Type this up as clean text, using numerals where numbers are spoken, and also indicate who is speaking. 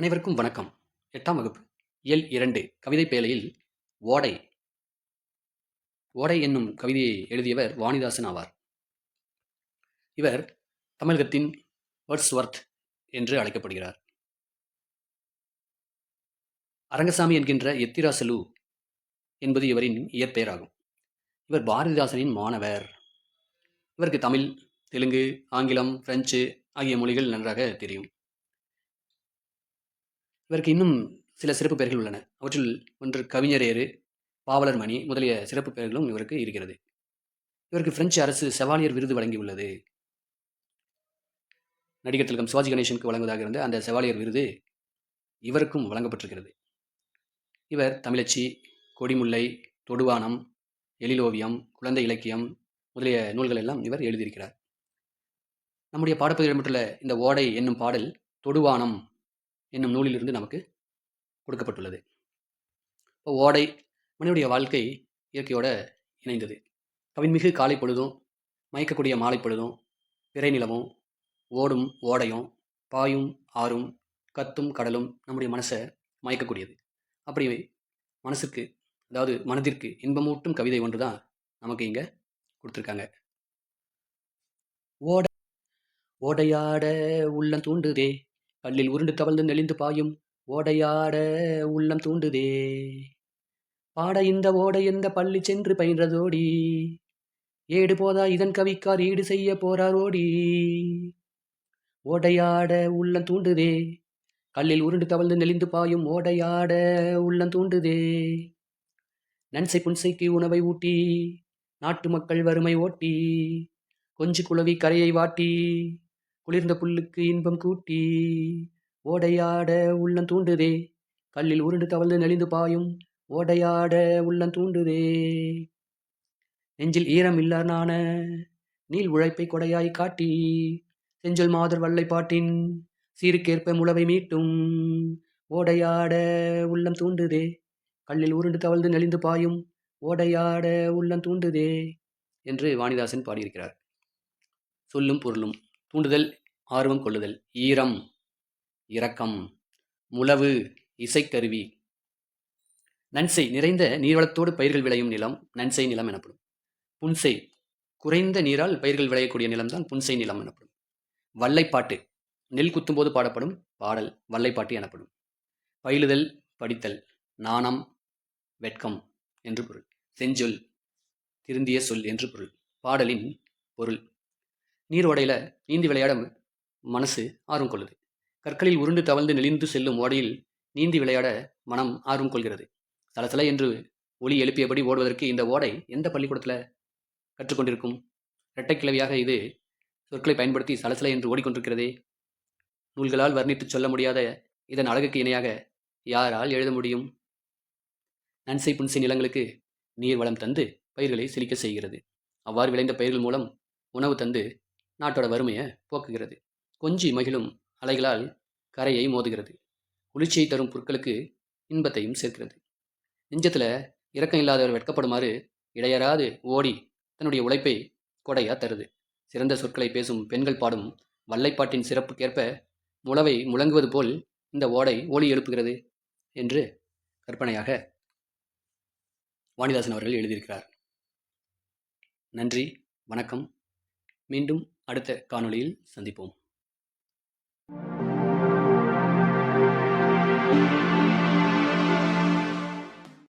Speaker 1: அனைவருக்கும் வணக்கம். 8ஆம் வகுப்பு இயல் 2 கவிதை பேழையில் ஓடை ஓடை என்னும் கவிதையை எழுதியவர் வாணிதாசன் ஆவார். இவர் தமிழகத்தின் வேர்ட்ஸ்வொர்த் என்று அழைக்கப்படுகிறார். அரங்கசாமி என்கின்ற எத்திராசலு என்பது இவரின் இயற்பெயராகும். இவர் பாரதிதாசனின் மாணவர். இவருக்கு தமிழ், தெலுங்கு, ஆங்கிலம், பிரெஞ்சு ஆகிய மொழிகள் நன்றாக தெரியும். இவருக்கு இன்னும் சில சிறப்பு பெயர்கள் உள்ளன. அவற்றில் ஒன்று கவிஞரேறு, பாவலர் மணி முதலிய சிறப்பு பெயர்களும் இவருக்கு இருக்கிறது. இவருக்கு பிரெஞ்சு அரசு செவாலியர் விருது வழங்கியுள்ளது. நடிகர் திலகம் சிவாஜி கணேசனுக்கு வழங்குவதாக இருந்த அந்த செவாலியர் விருது இவருக்கும் வழங்கப்பட்டிருக்கிறது. இவர் தமிழச்சி, கொடிமுல்லை, தொடுவானம், எழிலோவியம், குழந்தை இலக்கியம் முதலிய நூல்கள் எல்லாம் இவர் எழுதியிருக்கிறார். நம்முடைய பாடப்பகுதியில் இடம்பெற்றுள்ள இந்த ஓடை என்னும் பாடல் தொடுவானம் என்னும் நூலிலிருந்து நமக்கு கொடுக்கப்பட்டுள்ளது. இப்போ ஓடை மனிதனுடைய வாழ்க்கை இயற்கையோட இணைந்தது. கவின்மிகு காலை பொழுதும், மயக்கக்கூடிய மாலை பொழுதும், பிறை நிலவும், ஓடும் ஓடையும், பாயும் ஆறும், கத்தும் கடலும் நம்முடைய மனசை மயக்கக்கூடியது. அப்படி மனசுக்கு, அதாவது மனதிற்கு இன்பமூட்டும் கவிதை ஒன்று தான் நமக்கு இங்கே கொடுத்துருக்காங்க. ஓடையாட உள்ளம் தூண்டுதே, கல்லில் உருண்டு தவழ்ந்து நெளிந்து பாயும் ஓடையாட உள்ளம் தூண்டுதே, பாட இந்த ஓடை எந்த பள்ளி சென்று பயின்றதோடி, ஏடு போதா இதன் கவிக்கார் ஈடு செய்ய போறாரோடி, ஓடையாட உள்ளம் தூண்டுதே, கல்லில் உருண்டு தவழ்ந்து நெளிந்து பாயும் ஓடையாட உள்ளம் தூண்டுதே, நன்சை புன்சைக்கு உணவை ஊட்டி, நாட்டு மக்கள் வறுமை ஓட்டி, கொஞ்சு குளவி கரையை வாட்டி, குளிர்ந்த புல்லுக்கு இன்பம் கூட்டி, ஓடையாட உள்ளம் தூண்டுதே, கல்லில் உருண்டு தவழ்ந்து நெளிந்து பாயும் ஓடையாட உள்ளம் தூண்டுதே, நெஞ்சில் ஈரம் இல்லார் நாண நீள் உழைப்பை கொடையாய் காட்டி, செஞ்சொல் மாதர் வல்லைப்பாட்டின் சீருக்கேற்ப முளவை மீட்டும் ஓடையாட உள்ளம் தூண்டுதே, கல்லில் உருண்டு தவழ்ந்து நெளிந்து பாயும் ஓடையாட உள்ளம் தூண்டுதே என்று வாணிதாசன் பாடியிருக்கிறார். சொல்லும் பொருளும்: தூண்டுதல், ஆர்வம் கொள்ளுதல். ஈரம், இரக்கம். முழவு, இசைக்கருவி. நன்சை, நிறைந்த நீர்வளத்தோடு பயிர்கள் விளையும் நிலம் நன்சை நிலம் எனப்படும். புன்சை, குறைந்த நீரால் பயிர்கள் விளையக்கூடிய நிலம்தான் புன்சை நிலம் எனப்படும். வல்லைப்பாட்டு, நெல் குத்தும்போது பாடப்படும் பாடல் வல்லைப்பாட்டு எனப்படும். பயிலுதல், படித்தல். நாணம், வெட்கம் என்று பொருள். செஞ்சொல், திருந்திய சொல் என்று பொருள். பாடலின் பொருள்: நீர் ஓடையில் நீந்தி விளையாட மனசு ஆர்வம் கொள்ளுது. கற்களில் உருண்டு தவழ்ந்து நெளிந்து செல்லும் ஓடையில் நீந்தி விளையாட மனம் ஆர்வம் கொள்கிறது. சலசல என்று ஒலி எழுப்பியபடி ஓடுவதற்கு இந்த ஓடை எந்த பள்ளிக்கூடத்தில் கற்றுக்கொண்டிருக்கும்? இரட்டைக்கிழவியாக இது சொற்களை பயன்படுத்தி சலசல என்று ஓடிக்கொண்டிருக்கிறதே. நூல்களால் வர்ணித்து சொல்ல முடியாத இதன் அழகுக்கு இணையாக யாரால் எழுத முடியும்? நன்சை புன்சை நிலங்களுக்கு நீர் வளம் தந்து பயிர்களை செழிக்க செய்கிறது. அவ்வாறு விளைந்த பயிர்கள் மூலம் உணவு தந்து நாட்டோட வறுமையை போக்குகிறது. கொஞ்சி மகிழும் அலைகளால் கரையை மோதுகிறது. குளிர்ச்சியை தரும் பொருட்களுக்கு இன்பத்தையும் சேர்க்கிறது. நெஞ்சத்தில் இரக்கம் இல்லாதவர் வெட்கப்படுமாறு இடையறாது ஓடி தன்னுடைய உழைப்பை கொடையா தருது. சிறந்த சொற்களை பேசும் பெண்கள் பாடும் வல்லைப்பாட்டின் சிறப்புக்கேற்ப முழவை முழங்குவது போல் இந்த ஓடை ஒலி எழுப்புகிறது என்று கற்பனையாக வாணிதாசன் அவர்கள் எழுதியிருக்கிறார். நன்றி, வணக்கம். மீண்டும் அடுத்த காணொளியில் சந்திப்போம்.